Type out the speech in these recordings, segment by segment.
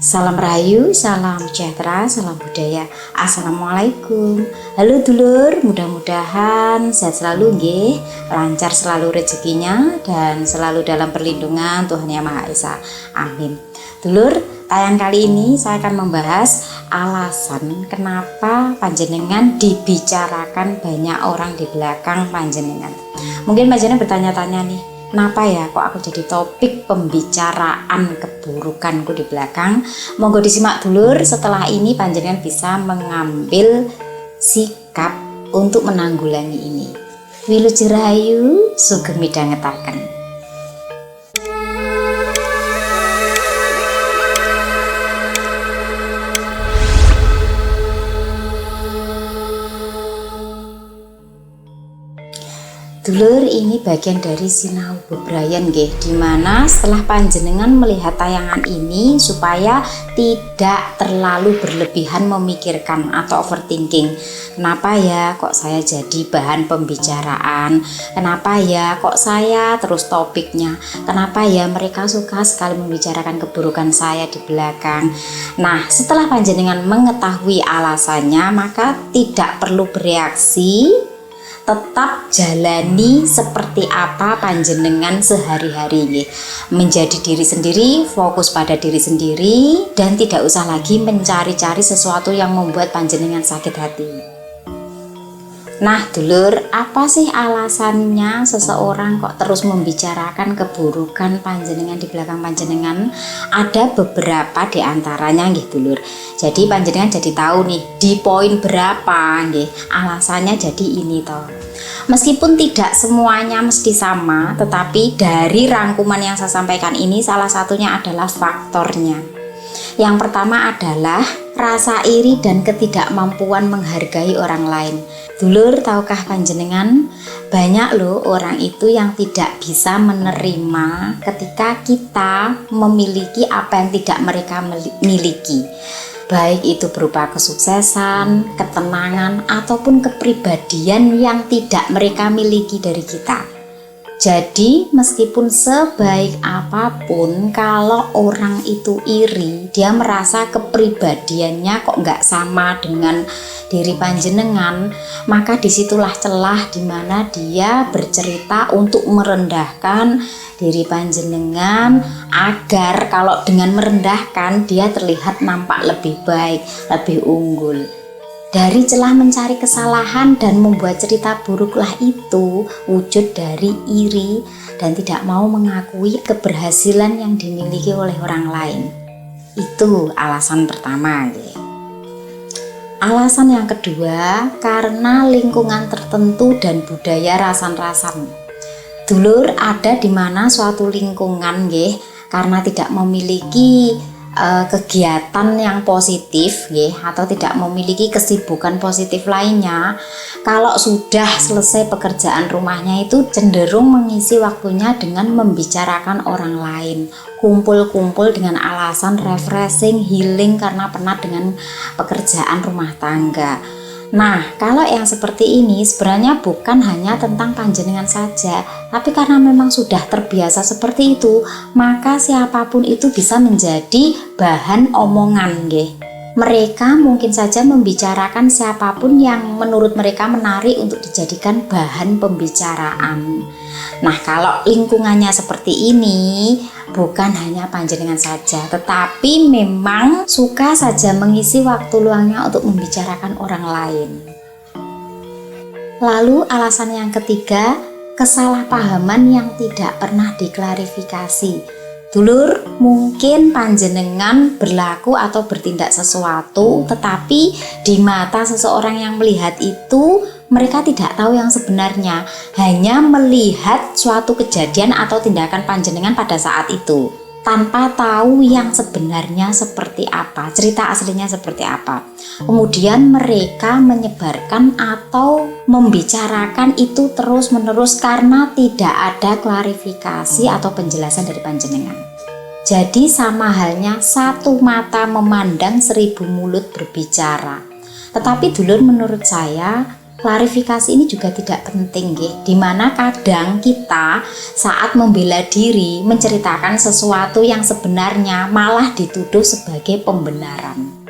Salam rahayu, salam sejahtera, salam budaya. Assalamualaikum. Halo dulur, mudah-mudahan sehat selalu nggih, lancar selalu rezekinya dan selalu dalam perlindungan Tuhan Yang Maha Esa. Amin. Dulur, tayang kali ini saya akan membahas alasan kenapa panjenengan dibicarakan banyak orang di belakang panjenengan. Mungkin panjenengan bertanya-tanya nih, kenapa ya kok aku jadi topik pembicaraan keburukanku di belakang? Monggo disimak dulur, setelah ini panjenengan bisa mengambil sikap untuk menanggulangi ini. Wilujeng rahayu, sugeng midhangetaken. Dulur, ini bagian dari sinau bebrayan nggih, dimana setelah panjenengan melihat tayangan ini supaya tidak terlalu berlebihan memikirkan atau overthinking. Kenapa ya kok saya jadi bahan pembicaraan? Kenapa ya kok saya terus topiknya? Kenapa ya mereka suka sekali membicarakan keburukan saya di belakang? Nah, setelah panjenengan mengetahui alasannya, maka tidak perlu bereaksi, tetap jalani seperti apa panjenengan sehari-hari, menjadi diri sendiri, fokus pada diri sendiri, dan tidak usah lagi mencari-cari sesuatu yang membuat panjenengan sakit hati. Nah dulur, apa sih alasannya seseorang kok terus membicarakan keburukan panjenengan di belakang panjenengan? Ada beberapa di antaranya nggih dulur. Jadi panjenengan jadi tahu nih di poin berapa nggih alasannya jadi ini toh. Meskipun tidak semuanya mesti sama, tetapi dari rangkuman yang saya sampaikan ini salah satunya adalah faktornya. Yang pertama adalah rasa iri dan ketidakmampuan menghargai orang lain. Dulur, tahukah panjenengan, banyak loh orang itu yang tidak bisa menerima ketika kita memiliki apa yang tidak mereka miliki. Baik itu berupa kesuksesan, ketenangan, ataupun kepribadian yang tidak mereka miliki dari kita. Jadi meskipun sebaik apapun, kalau orang itu iri, dia merasa kepribadiannya kok nggak sama dengan diri panjenengan, maka disitulah celah di mana dia bercerita untuk merendahkan diri panjenengan, agar kalau dengan merendahkan dia terlihat nampak lebih baik, lebih unggul. Dari celah mencari kesalahan dan membuat cerita buruklah itu wujud dari iri dan tidak mau mengakui keberhasilan yang dimiliki oleh orang lain. Itu alasan pertama. Alasan yang kedua, karena lingkungan tertentu dan budaya rasan-rasan. Dulur, ada di mana suatu lingkungan karena tidak memiliki kegiatan yang positif atau tidak memiliki kesibukan positif lainnya, kalau sudah selesai pekerjaan rumahnya itu cenderung mengisi waktunya dengan membicarakan orang lain, kumpul-kumpul dengan alasan refreshing, healing karena penat dengan pekerjaan rumah tangga. Nah, kalau yang seperti ini sebenarnya bukan hanya tentang panjenengan saja, tapi karena memang sudah terbiasa seperti itu, maka siapapun itu bisa menjadi bahan omongan Mereka mungkin saja membicarakan siapapun yang menurut mereka menarik untuk dijadikan bahan pembicaraan. Nah, kalau lingkungannya seperti ini, bukan hanya panjenengan saja, tetapi memang suka saja mengisi waktu luangnya untuk membicarakan orang lain. Lalu alasan yang ketiga, kesalahpahaman yang tidak pernah diklarifikasi. Dulur, mungkin panjenengan berlaku atau bertindak sesuatu, tetapi di mata seseorang yang melihat itu, mereka tidak tahu yang sebenarnya, hanya melihat suatu kejadian atau tindakan panjenengan pada saat itu, tanpa tahu yang sebenarnya seperti apa, cerita aslinya seperti apa. Kemudian mereka menyebarkan atau membicarakan itu terus-menerus karena tidak ada klarifikasi atau penjelasan dari panjenengan. Jadi sama halnya satu mata memandang 1000 mulut berbicara. Tetapi dulur, menurut saya Klarifikasi ini juga tidak penting nggih, dimana kadang kita saat membela diri menceritakan sesuatu yang sebenarnya malah dituduh sebagai pembenaran.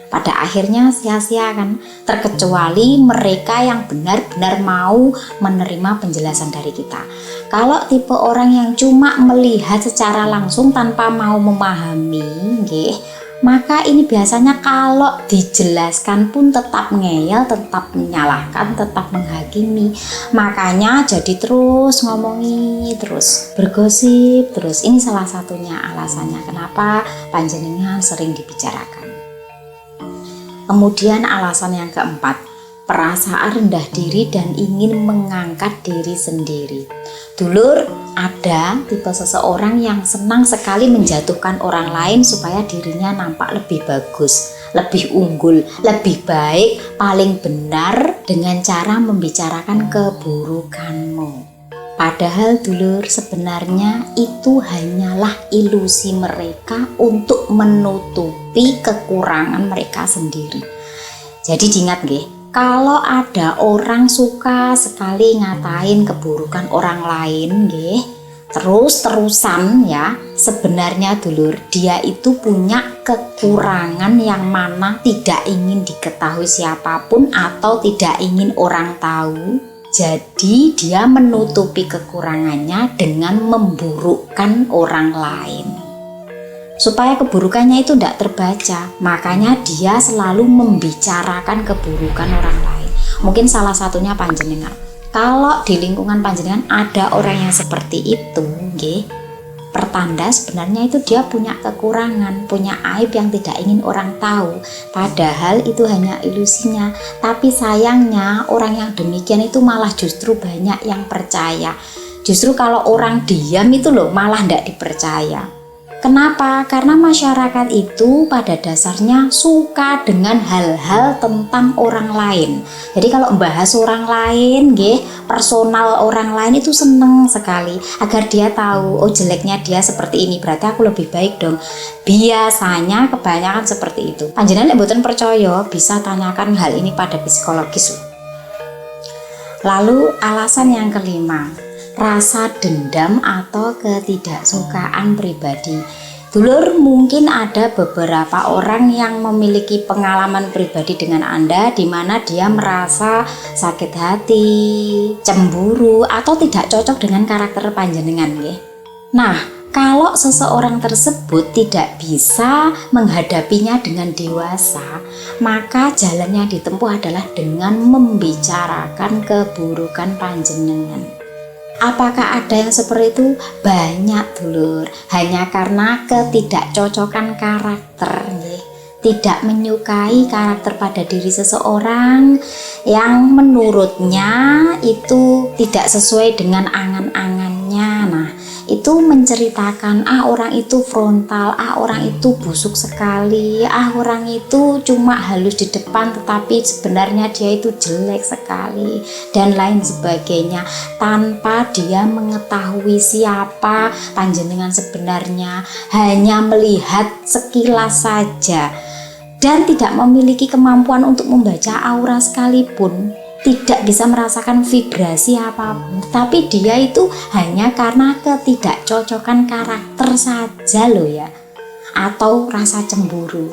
Pada akhirnya sia-sia kan, terkecuali mereka yang benar-benar mau menerima penjelasan dari kita. Kalau tipe orang yang cuma melihat secara langsung tanpa mau memahami nggih, maka ini biasanya kalau dijelaskan pun tetap ngeyel, tetap menyalahkan, tetap menghakimi. Makanya jadi terus ngomongi, terus bergosip, terus. Ini salah satunya alasannya kenapa panjenengan sering dibicarakan. Kemudian alasan yang keempat, perasaan rendah diri dan ingin mengangkat diri sendiri. Dulur, ada tipe seseorang yang senang sekali menjatuhkan orang lain supaya dirinya nampak lebih bagus, lebih unggul, lebih baik, paling benar dengan cara membicarakan keburukanmu. Padahal dulur, sebenarnya itu hanyalah ilusi mereka untuk menutupi kekurangan mereka sendiri. Jadi diingat nggih, kalau ada orang suka sekali ngatain keburukan orang lain nggih, terus-terusan ya, sebenarnya dulur, dia itu punya kekurangan yang mana tidak ingin diketahui siapapun atau tidak ingin orang tahu. Jadi dia menutupi kekurangannya dengan memburukkan orang lain. Supaya keburukannya itu tidak terbaca, makanya dia selalu membicarakan keburukan orang lain. Mungkin salah satunya panjenengan. Kalau di lingkungan panjenengan ada orang yang seperti itu, nggih, pertanda sebenarnya itu dia punya kekurangan, punya aib yang tidak ingin orang tahu. Padahal itu hanya ilusinya. Tapi sayangnya orang yang demikian itu malah justru banyak yang percaya. Justru kalau orang diam itu loh malah tidak dipercaya. Kenapa? Karena masyarakat itu pada dasarnya suka dengan hal-hal tentang orang lain. Jadi kalau membahas orang lain, nggih, personal orang lain itu seneng sekali agar dia tahu, oh jeleknya dia seperti ini, berarti aku lebih baik dong. Biasanya kebanyakan seperti itu. Panjenengan nek mboten percaya bisa tanyakan hal ini pada psikologis. Lalu alasan yang kelima, rasa dendam atau ketidaksukaan pribadi. Dulur, mungkin ada beberapa orang yang memiliki pengalaman pribadi dengan Anda di mana dia merasa sakit hati, cemburu atau tidak cocok dengan karakter panjenengan nggih. Nah, kalau seseorang tersebut tidak bisa menghadapinya dengan dewasa, maka jalan yang ditempuh adalah dengan membicarakan keburukan panjenengan. Apakah ada yang seperti itu? Banyak dulur, hanya karena ketidakcocokan karakter, tidak menyukai karakter pada diri seseorang yang menurutnya itu tidak sesuai dengan angan-angannya. Nah, itu menceritakan orang itu frontal, orang itu busuk sekali, orang itu cuma halus di depan tetapi sebenarnya dia itu jelek sekali dan lain sebagainya, tanpa dia mengetahui siapa panjenengan sebenarnya, hanya melihat sekilas saja dan tidak memiliki kemampuan untuk membaca aura sekalipun, tidak bisa merasakan vibrasi apapun, tapi dia itu hanya karena ketidakcocokan karakter saja loh ya, atau rasa cemburu,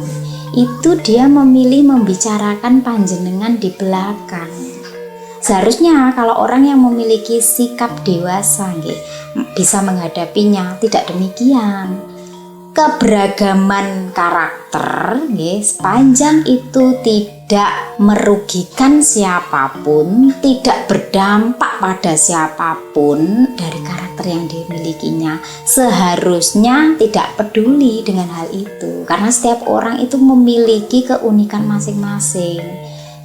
itu dia memilih membicarakan panjenengan di belakang. Seharusnya kalau orang yang memiliki sikap dewasa bisa menghadapinya, tidak demikian. Keberagaman karakter sepanjang itu tidak merugikan siapapun, tidak berdampak pada siapapun dari karakter yang dimilikinya, seharusnya tidak peduli dengan hal itu, karena setiap orang itu memiliki keunikan masing-masing.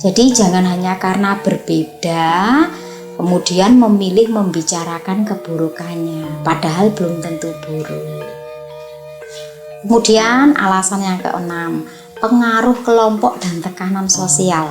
Jadi jangan hanya karena berbeda kemudian memilih membicarakan keburukannya, padahal belum tentu buruk. Kemudian alasan yang keenam, pengaruh kelompok dan tekanan sosial.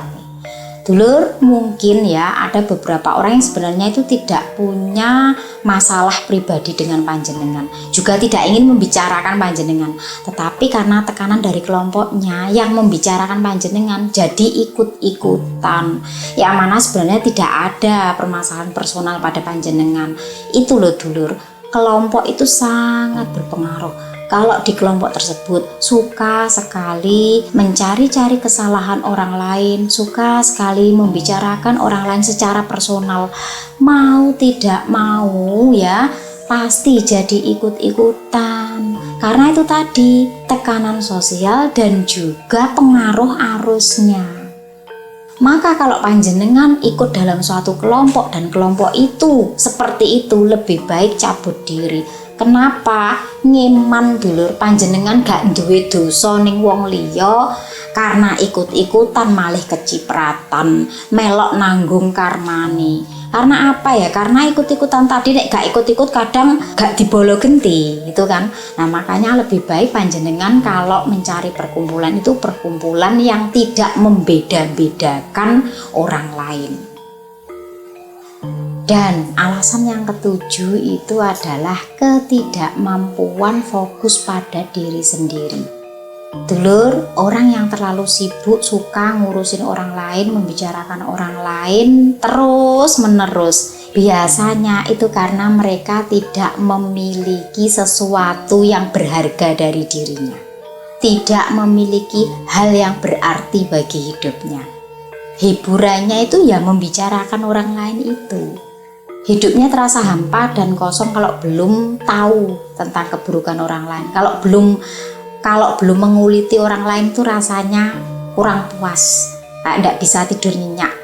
Dulur, mungkin ya ada beberapa orang yang sebenarnya itu tidak punya masalah pribadi dengan panjenengan, juga tidak ingin membicarakan panjenengan, tetapi karena tekanan dari kelompoknya yang membicarakan panjenengan jadi ikut-ikutan. Yang mana sebenarnya tidak ada permasalahan personal pada panjenengan. Itu loh dulur, kelompok itu sangat berpengaruh. Kalau di kelompok tersebut suka sekali mencari-cari kesalahan orang lain, suka sekali membicarakan orang lain secara personal, mau tidak mau ya pasti jadi ikut-ikutan. Karena itu tadi tekanan sosial dan juga pengaruh arusnya. Maka kalau panjenengan ikut dalam suatu kelompok dan kelompok itu seperti itu, lebih baik cabut diri. Kenapa? Ngeman dulur, panjenengan gak duwe dosa ning wong liya karena ikut-ikutan malih kecipratan, melok nanggung karmane. Karena apa ya? Karena ikut-ikutan tadi nek gak ikut-ikut kadang gak dibolo genti gitu kan. Nah, makanya lebih baik panjenengan kalau mencari perkumpulan itu perkumpulan yang tidak membeda-bedakan orang lain. Dan alasan yang ketujuh itu adalah ketidakmampuan fokus pada diri sendiri. Dulur, orang yang terlalu sibuk suka ngurusin orang lain, membicarakan orang lain terus menerus, biasanya itu karena mereka tidak memiliki sesuatu yang berharga dari dirinya, tidak memiliki hal yang berarti bagi hidupnya. Hiburannya itu ya membicarakan orang lain itu. Hidupnya terasa hampa dan kosong kalau belum tahu tentang keburukan orang lain. Kalau belum menguliti orang lain itu rasanya kurang puas, tidak bisa tidur nyenyak.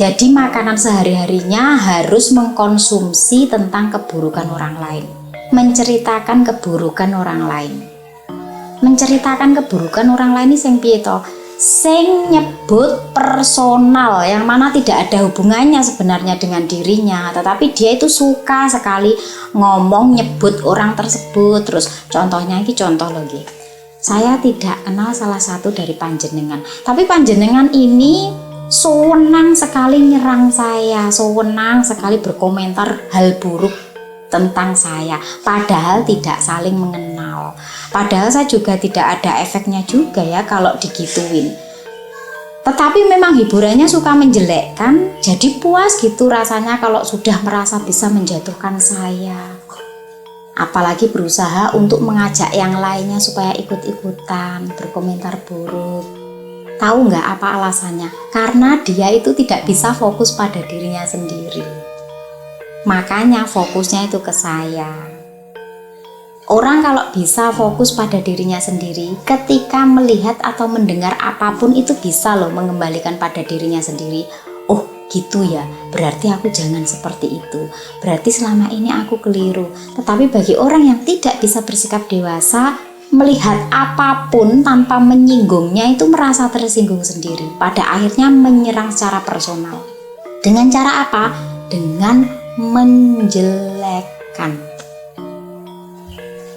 Jadi makanan sehari-harinya harus mengkonsumsi tentang keburukan orang lain, menceritakan keburukan orang lain. Menceritakan keburukan orang lain ini sing piye to? Sing nyebut personal yang mana tidak ada hubungannya sebenarnya dengan dirinya, tetapi dia itu suka sekali ngomong nyebut orang tersebut. Terus contohnya ini contoh lagi, saya tidak kenal salah satu dari panjenengan, tapi panjenengan ini sewenang sekali nyerang saya, sewenang sekali berkomentar hal buruk tentang saya, padahal tidak saling mengenal. Padahal saya juga tidak ada efeknya juga ya kalau digituin. Tetapi memang hiburannya suka menjelekkan, jadi puas gitu rasanya kalau sudah merasa bisa menjatuhkan saya. Apalagi berusaha untuk mengajak yang lainnya supaya ikut-ikutan berkomentar buruk. Tahu nggak apa alasannya? Karena dia itu tidak bisa fokus pada dirinya sendiri. Makanya fokusnya itu ke saya. Orang kalau bisa fokus pada dirinya sendiri, ketika melihat atau mendengar apapun itu bisa loh mengembalikan pada dirinya sendiri. Oh gitu ya, berarti aku jangan seperti itu. Berarti selama ini aku keliru. Tetapi bagi orang yang tidak bisa bersikap dewasa, melihat apapun tanpa menyinggungnya itu merasa tersinggung sendiri. Pada akhirnya menyerang secara personal. Dengan cara apa? Dengan menjelekkan.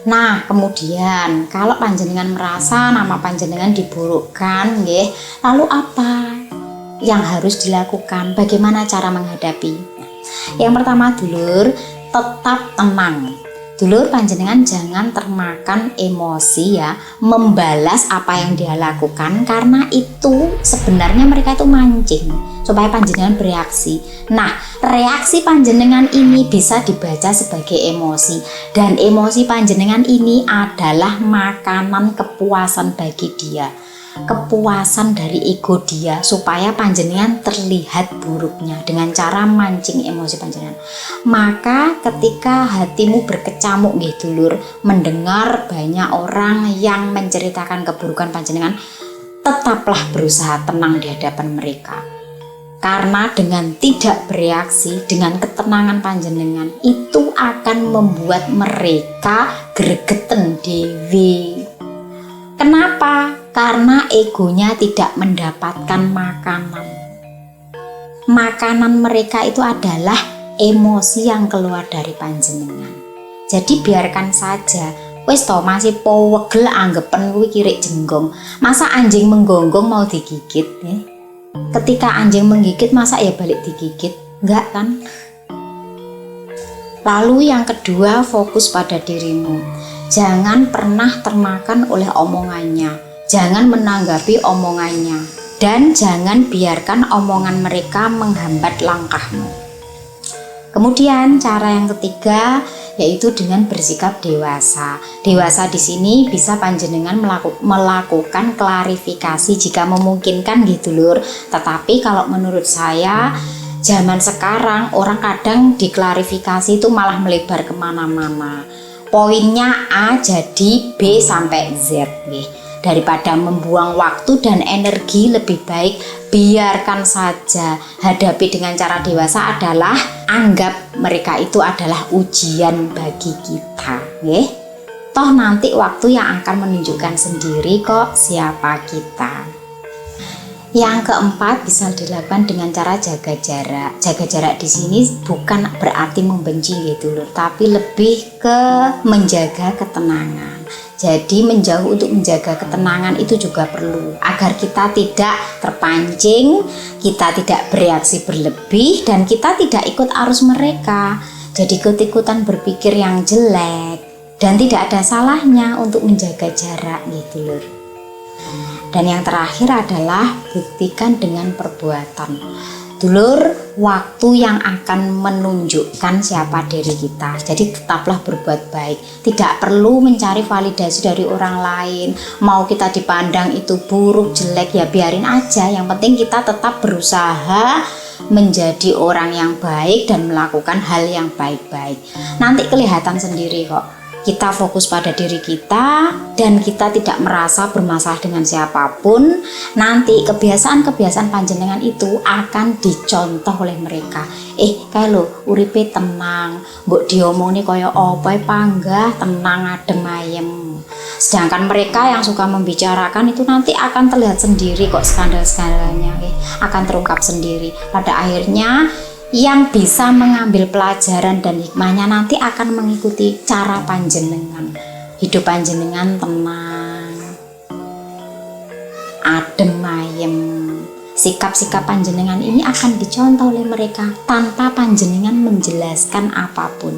Nah, kemudian kalau panjenengan merasa nama panjenengan diburukkan, nggih, lalu apa yang harus dilakukan? Bagaimana cara menghadapi? Yang pertama, dulur, tetap tenang. Dulur, panjenengan jangan termakan emosi ya, membalas apa yang dia lakukan, karena itu sebenarnya mereka itu mancing supaya panjenengan bereaksi. Nah, reaksi panjenengan ini bisa dibaca sebagai emosi, dan emosi panjenengan ini adalah makanan kepuasan bagi dia, kepuasan dari ego dia, supaya panjenengan terlihat buruknya dengan cara mancing emosi panjenengan. Maka ketika hatimu berkecamuk nggih dulur, mendengar banyak orang yang menceritakan keburukan panjenengan, tetaplah berusaha tenang di hadapan mereka. Karena dengan tidak bereaksi, dengan ketenangan panjenengan, itu akan membuat mereka gregeten dewi. Kenapa? Karena egonya tidak mendapatkan makanan. Makanan mereka itu adalah emosi yang keluar dari panjenengan. Jadi biarkan saja. Wis to masih powegel anggepen kuwi kirik jenggong. Masa anjing menggonggong mau digigit ya? Ketika anjing menggigit, masa ya balik digigit? Enggak kan? Lalu yang kedua, fokus pada dirimu. Jangan pernah termakan oleh omongannya. Jangan menanggapi omongannya. Dan jangan biarkan omongan mereka menghambat langkahmu. Kemudian cara yang ketiga yaitu dengan bersikap dewasa. Dewasa di sini bisa panjenengan melakukan klarifikasi jika memungkinkan gitu lur. Tetapi kalau menurut saya zaman sekarang orang kadang diklarifikasi itu malah melebar kemana-mana. Poinnya A jadi B sampai Z nih. Daripada membuang waktu dan energi, lebih baik biarkan saja. Hadapi dengan cara dewasa adalah anggap mereka itu adalah ujian bagi kita, toh nanti waktu yang akan menunjukkan sendiri kok siapa kita. Yang keempat bisa dilakukan dengan cara jaga jarak. Jaga jarak di sini bukan berarti membenci gitu loh, tapi lebih ke menjaga ketenangan. Jadi menjauh untuk menjaga ketenangan itu juga perlu agar kita tidak terpancing, kita tidak bereaksi berlebih, dan kita tidak ikut arus mereka. Jadi ikut-ikutan berpikir yang jelek, dan tidak ada salahnya untuk menjaga jarak gitu loh. Dan yang terakhir adalah buktikan dengan perbuatan. Dulur, waktu yang akan menunjukkan siapa diri kita. Jadi tetaplah berbuat baik. Tidak perlu mencari validasi dari orang lain. Mau kita dipandang itu buruk, jelek, ya biarin aja. Yang penting kita tetap berusaha menjadi orang yang baik dan melakukan hal yang baik-baik. Nanti kelihatan sendiri kok. Kita fokus pada diri kita dan kita tidak merasa bermasalah dengan siapapun. Nanti kebiasaan-kebiasaan panjenengan itu akan dicontoh oleh mereka. Kayak lo uripe tenang, mbok diomongni kaya apa panggah, tenang, adem ayem. Sedangkan mereka yang suka membicarakan itu nanti akan terlihat sendiri kok, skandal-skandalnya akan terungkap sendiri. Pada akhirnya yang bisa mengambil pelajaran dan hikmahnya nanti akan mengikuti cara panjenengan. Hidup panjenengan tenang, adem ayem. Sikap-sikap panjenengan ini akan dicontoh oleh mereka tanpa panjenengan menjelaskan apapun.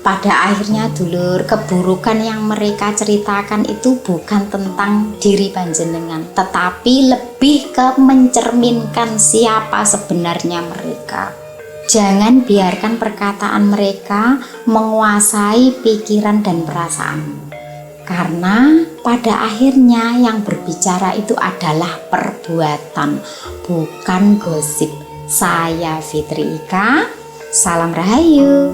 Pada akhirnya dulur, keburukan yang mereka ceritakan itu bukan tentang diri panjenengan, tetapi lebih ke mencerminkan siapa sebenarnya mereka. Jangan biarkan perkataan mereka menguasai pikiran dan perasaan. Karena pada akhirnya yang berbicara itu adalah perbuatan, bukan gosip. Saya Fitri Ika, salam rahayu.